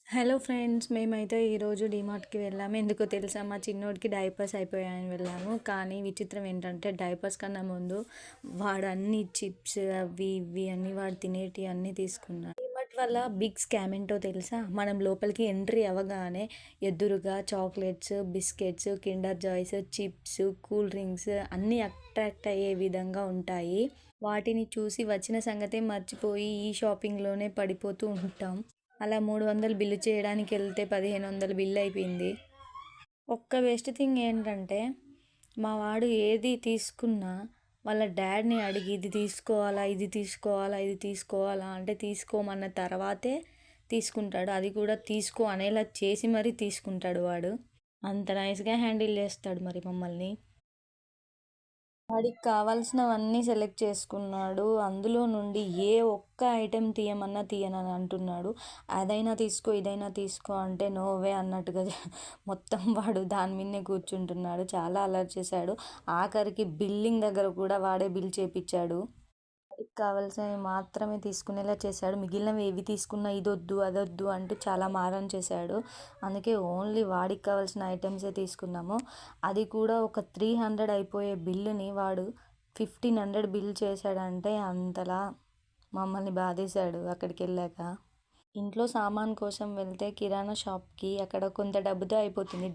Hello friends, మేమైతే ఈరోజు డీమార్ట్‌కి వెళ్ళాము. ఎందుకో తెలుసా? మా చిన్నోడికి డైపర్స్ అయిపోయాయని వెళ్ళాము. కానీ విచిత్రం ఏంటంటే డైపర్స్ కన్నా ముందు వాడు అన్ని చిప్స్ అవి ఇవి అన్నీ వాడు తినేటివి అన్నీ తీసుకున్నాడు. డీమార్ట్ వల్ల బిగ్ స్కామ్ ఏంటో తెలుసా? మనం లోపలికి ఎంట్రీ అవ్వగానే ఎదురుగా chocolates, biscuits, Kinder Joys, chips, cool drinks అన్నీ అట్రాక్ట్ అయ్యే విధంగా ఉంటాయి. వాటిని చూసి వచ్చిన సంగతే మర్చిపోయి ఈ షాపింగ్‌లోనే పడిపోతూ ఉంటాం. అలా 300 బిల్లు చేయడానికి వెళ్తే 1500 బిల్లు అయిపోయింది. ఒక్క బెస్ట్ థింగ్ ఏంటంటే మా వాడు ఏది తీసుకున్నా వాళ్ళ డాడ్ని అడిగి ఇది తీసుకోవాలా, ఇది తీసుకోవాలా, ఇది తీసుకోవాలా అంటే తీసుకోమన్న తర్వాతే తీసుకుంటాడు. అది కూడా తీసుకో అనేలా చేసి మరీ తీసుకుంటాడు వాడు. అంత నైస్గా హ్యాండిల్ చేస్తాడు మరి మమ్మల్ని. వాడికి కావాల్సినవన్నీ సెలెక్ట్ చేసుకున్నాడు. అందులో నుండి ఏ ఒక్క ఐటెం తీయమన్నా తీయనని అంటున్నాడు. అదైనా తీసుకో, ఇదైనా తీసుకో అంటే నో వే అన్నట్టుగా మొత్తం వాడు దాని మీదనే కూర్చుంటున్నాడు. చాలా అలర్ట్ చేశాడు. ఆఖరికి బిల్లింగ్ దగ్గర కూడా వాడే బిల్ చేపించాడు. వాడికి కావాల్సినవి మాత్రమే తీసుకునేలా చేశాడు. మిగిలినవి ఏవి తీసుకున్నా ఇదొద్దు అదొద్దు అంటూ చాలా మారం చేశాడు. అందుకే ఓన్లీ వాడికి కావాల్సిన ఐటమ్సే తీసుకున్నాము. అది కూడా ఒక 300 అయిపోయే బిల్లుని వాడు 1500 బిల్ చేశాడంటే అంతలా మమ్మల్ని బాధేశాడు అక్కడికి వెళ్ళాక. ఇంట్లో సామాన్ కోసం వెళ్తే కిరాణా షాప్కి అక్కడ కొంత డబ్బుతో అయిపోతుంది.